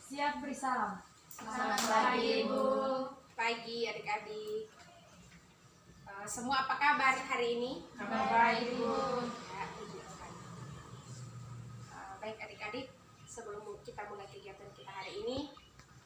Siap beri salam. Selamat pagi Ibu. Pagi adik-adik. Semua apa kabar hari ini? Kabar baik Ibu. Ya, puji Tuhan. Baik adik-adik, sebelum kita mulai kegiatan kita hari ini,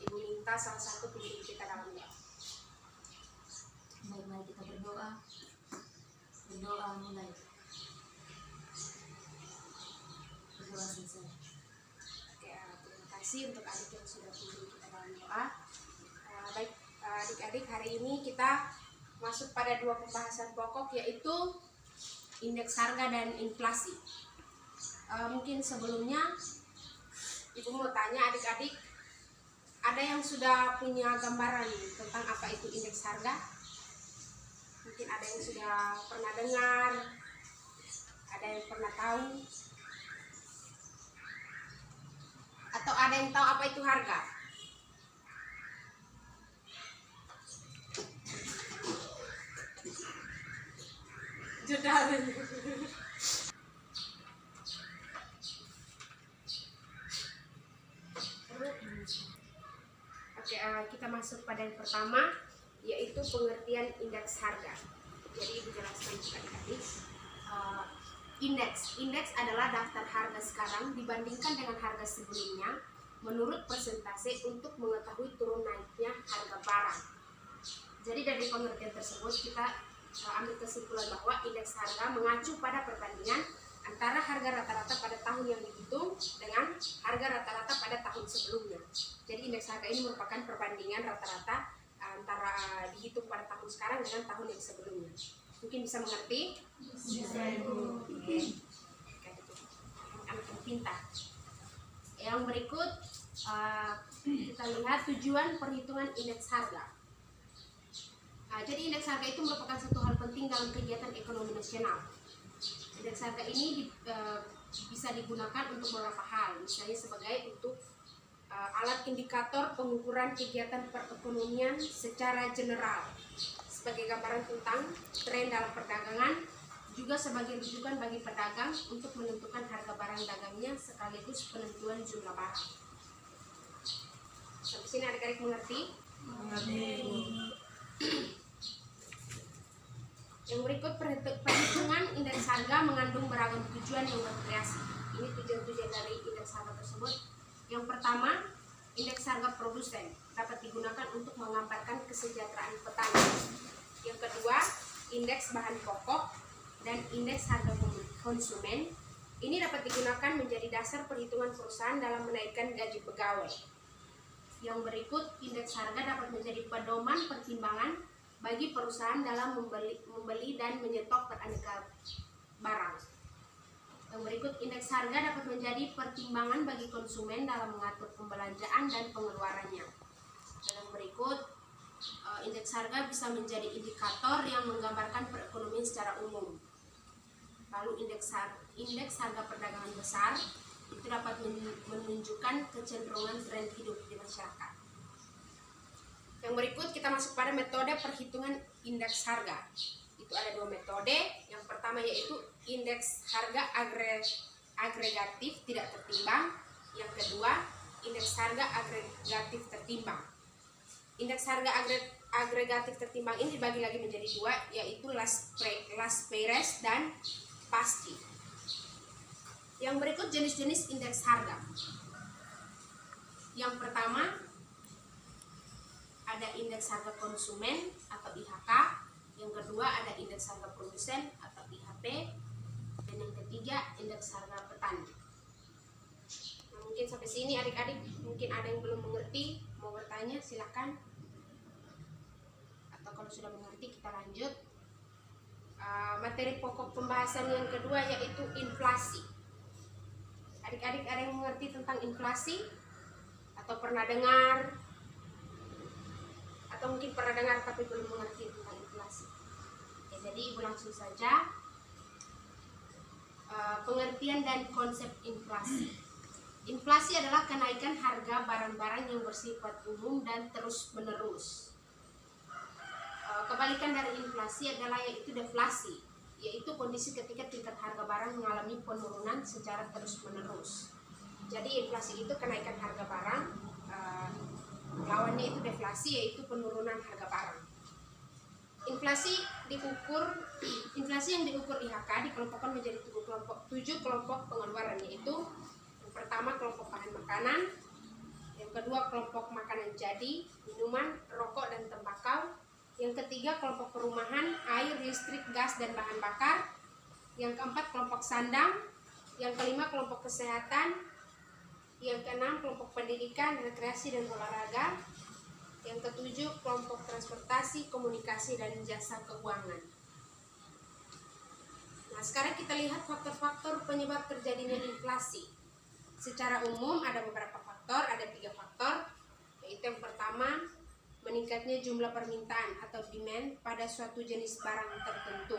Ibu minta salah satu pimpin kita dalam doa. Mari kita berdoa. Berdoa mulai. Berdoa selesai. Oke, terima kasih untuk adik yang sudah pimpin kita dalam doa. Baik adik-adik, hari ini kita masuk pada dua pembahasan pokok, yaitu indeks harga dan inflasi. Mungkin sebelumnya Ibu mau tanya adik-adik, ada yang sudah punya gambaran tentang apa itu indeks harga? Mungkin ada yang sudah pernah dengar, ada yang pernah tahu, atau ada yang tahu apa itu harga? Sudah. Oke, kita masuk pada yang pertama, yaitu pengertian indeks harga. Jadi Ibu jelaskan adik-adik. Indeks adalah daftar harga sekarang dibandingkan dengan harga sebelumnya menurut persentase untuk mengetahui turun naiknya harga barang. Jadi dari pengertian tersebut kita ambil kesimpulan bahwa indeks harga mengacu pada perbandingan antara harga rata-rata pada tahun yang dihitung dengan harga rata-rata pada tahun sebelumnya. Jadi indeks harga ini merupakan perbandingan rata-rata antara dihitung pada tahun sekarang dengan tahun yang sebelumnya. Mungkin bisa mengerti? Bisa Ibu. Anak yang pintar. Yang berikut kita lihat tujuan perhitungan indeks harga. Jadi indeks harga itu merupakan satu hal penting dalam kegiatan ekonomi nasional. Indeks harga ini bisa digunakan untuk beberapa hal, misalnya sebagai untuk alat indikator pengukuran kegiatan perekonomian secara general, sebagai gambaran tentang tren dalam perdagangan, juga sebagai rujukan bagi pedagang untuk menentukan harga barang dagangnya sekaligus penentuan jumlah barang. Sampai sini adik-adik mengerti? Mengerti. Yang berikut, perhitungan indeks harga mengandung beragam tujuan yang bervariasi. Ini tujuan-tujuan dari indeks harga tersebut. Yang pertama, indeks harga produsen dapat digunakan untuk menggambarkan kesejahteraan petani. Yang kedua, indeks bahan pokok dan indeks harga konsumen. Ini dapat digunakan menjadi dasar perhitungan perusahaan dalam menaikkan gaji pegawai. Yang berikut, indeks harga dapat menjadi pedoman pertimbangan bagi perusahaan dalam membeli dan menyetok beraneka barang. Yang berikut, indeks harga dapat menjadi pertimbangan bagi konsumen dalam mengatur pembelanjaan dan pengeluarannya. Dan yang berikut, indeks harga bisa menjadi indikator yang menggambarkan perekonomian secara umum. Lalu indeks harga perdagangan besar itu dapat menunjukkan kecenderungan tren hidup di masyarakat. Yang berikut kita masuk pada metode perhitungan indeks harga. Itu ada dua metode. Yang pertama yaitu indeks harga agregatif tidak tertimbang. Yang kedua, indeks harga agregatif tertimbang. Indeks harga agregatif tertimbang ini dibagi lagi menjadi dua, yaitu Las Peres dan Pasti. Yang berikut jenis-jenis indeks harga. Yang pertama, ada indeks harga konsumen atau IHK, yang kedua ada indeks harga produsen atau IHP, dan yang ketiga indeks harga petani. Nah, mungkin sampai sini adik-adik mungkin ada yang belum mengerti, mau bertanya silakan. Atau kalau sudah mengerti kita lanjut. Materi pokok pembahasan yang kedua yaitu inflasi. Adik-adik ada yang mengerti tentang inflasi? Atau pernah dengar? Atau mungkin pernah dengar tapi belum mengerti tentang inflasi. Oke, jadi Ibu langsung saja. Pengertian dan konsep inflasi. Inflasi adalah kenaikan harga barang-barang yang bersifat umum dan terus-menerus. Kebalikan dari inflasi adalah yaitu deflasi, yaitu kondisi ketika tingkat harga barang mengalami penurunan secara terus-menerus. Jadi inflasi itu kenaikan harga barang lawannya itu deflasi, yaitu penurunan harga barang. Inflasi yang diukur IHK dikelompokkan menjadi 7 kelompok pengeluaran, yaitu yang pertama kelompok bahan makanan, yang kedua kelompok makanan jadi, minuman, rokok dan tembakau, yang ketiga kelompok perumahan, air, listrik, gas dan bahan bakar, yang keempat kelompok sandang, yang kelima kelompok kesehatan, yang keenam kelompok pendidikan, rekreasi dan olahraga, yang ketujuh kelompok transportasi, komunikasi dan jasa keuangan. Nah, sekarang kita lihat faktor-faktor penyebab terjadinya inflasi. Secara umum ada beberapa faktor, ada 3 faktor, yaitu yang pertama meningkatnya jumlah permintaan atau demand pada suatu jenis barang tertentu.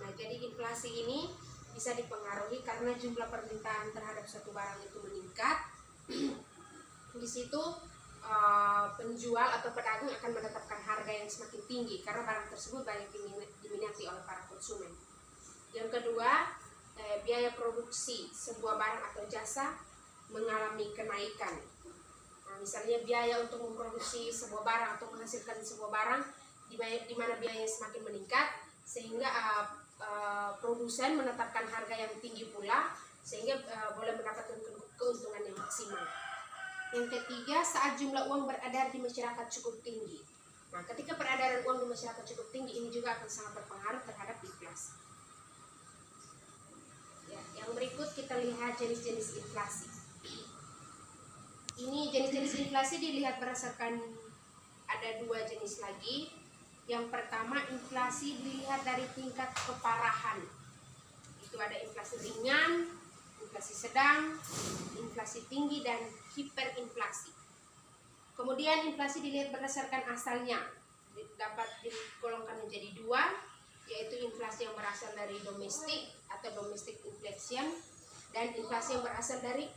Nah, jadi inflasi ini bisa dipengaruhi karena jumlah permintaan terhadap suatu barang itu meningkat. Di situ penjual atau pedagang akan menetapkan harga yang semakin tinggi karena barang tersebut banyak diminati oleh para konsumen. Yang kedua, biaya produksi sebuah barang atau jasa mengalami kenaikan. Nah, misalnya biaya untuk memproduksi sebuah barang atau menghasilkan sebuah barang di mana biayanya semakin meningkat, sehingga produsen menetapkan harga yang tinggi pula, sehingga boleh mendapatkan keuntungan yang maksimal. Yang ketiga, saat jumlah uang beredar di masyarakat cukup tinggi. Nah, ketika peredaran uang di masyarakat cukup tinggi, ini juga akan sangat berpengaruh terhadap inflasi. Ya, yang berikut kita lihat jenis-jenis inflasi. Ini jenis-jenis inflasi dilihat berdasarkan ada 2 jenis lagi. Yang pertama, inflasi dilihat dari tingkat keparahan. Itu ada inflasi ringan, inflasi sedang, inflasi tinggi, dan hiperinflasi. Kemudian inflasi dilihat berdasarkan asalnya, dapat digolongkan menjadi 2, yaitu inflasi yang berasal dari domestik atau domestic inflation, dan inflasi yang berasal dari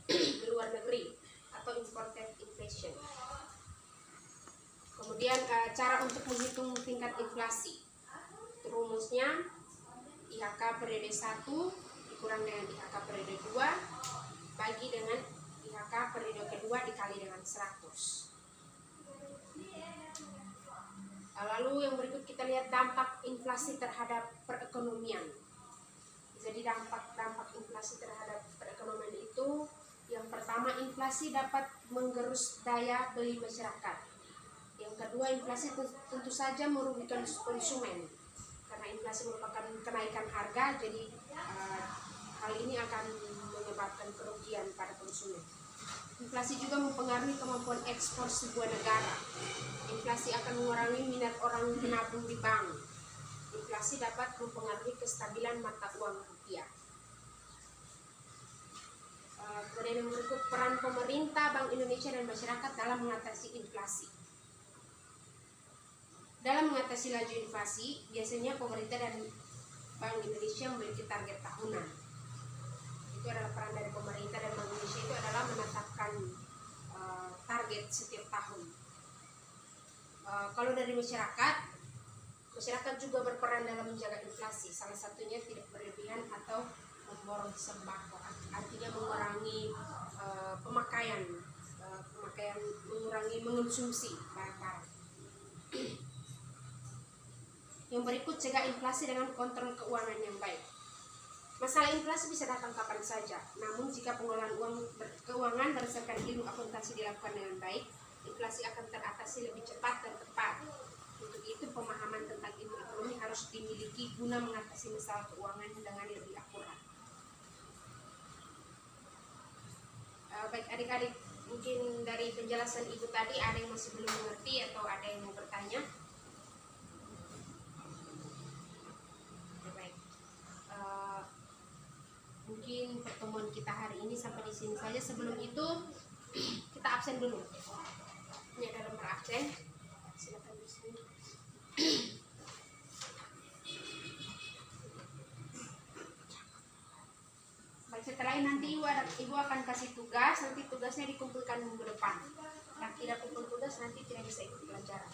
luar negeri atau imported inflation. Kemudian cara untuk menghitung tingkat inflasi, rumusnya IHK periode 1 dikurang dengan IHK periode 2 bagi dengan IHK periode kedua dikali dengan 100. Lalu yang berikut kita lihat dampak inflasi terhadap perekonomian. Jadi dampak inflasi terhadap perekonomian itu, yang pertama, inflasi dapat menggerus daya beli masyarakat. Yang kedua, inflasi tentu saja merugikan konsumen karena inflasi merupakan kenaikan harga, jadi hal ini akan menyebabkan kerugian pada konsumen. Inflasi juga mempengaruhi kemampuan ekspor sebuah negara. Inflasi akan mengurangi minat orang menabung di bank. Inflasi dapat mempengaruhi kestabilan mata uang rupiah. Kemudian yang berikut, peran pemerintah, Bank Indonesia dan masyarakat dalam mengatasi inflasi. Dalam mengatasi laju inflasi, biasanya pemerintah dan Bank Indonesia memiliki target tahunan. Itu adalah peran dari pemerintah dan Bank Indonesia, itu adalah menetapkan target setiap tahun. Kalau dari masyarakat juga berperan dalam menjaga inflasi. Salah satunya tidak berlebihan atau memborong sembako, artinya mengurangi pemakaian, mengurangi mengonsumsi barang-barang. Yang berikut, cegah inflasi dengan kontrol keuangan yang baik. Masalah inflasi bisa datang kapan saja, namun jika pengelolaan keuangan berdasarkan ilmu akuntansi dilakukan dengan baik, inflasi akan teratasi lebih cepat dan tepat. Untuk itu, pemahaman tentang ilmu ekonomi harus dimiliki guna mengatasi masalah keuangan dengan lebih akurat. Baik adik-adik, mungkin dari penjelasan ibu tadi ada yang masih belum mengerti atau ada yang mau bertanya? Mungkin pertemuan kita hari ini sampai di sini saja. Sebelum itu kita absen dulu. Ini ada nomor absen. Silakan di sini. Baik, setelah ini nanti ibu akan kasih tugas. Nanti tugasnya dikumpulkan minggu depan. Yang tidak kumpul tugas nanti tidak bisa ikut pelajaran.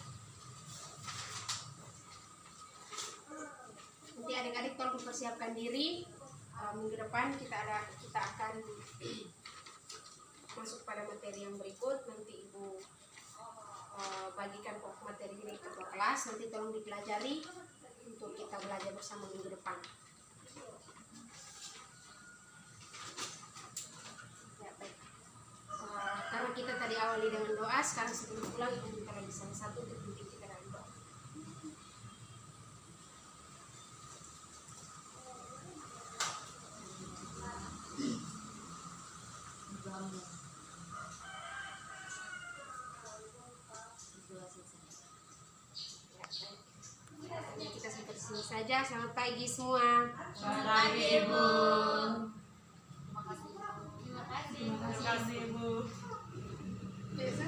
Nanti adik-adik tolong mempersiapkan diri. Minggu depan kita akan masuk pada materi yang berikut. Nanti bagikan materi ini ke ketua kelas, nanti tolong dipelajari untuk kita belajar bersama minggu depan. Ya, baik. Karena kita tadi awali dengan doa, sekarang sebelum pulang kita minta lagi salah satu untuk pimpin kita dalam doa. Kita sampai di sini saja. Selamat pagi semua. Selamat pagi Ibu. Terima kasih. Terima kasih Ibu. Biasa?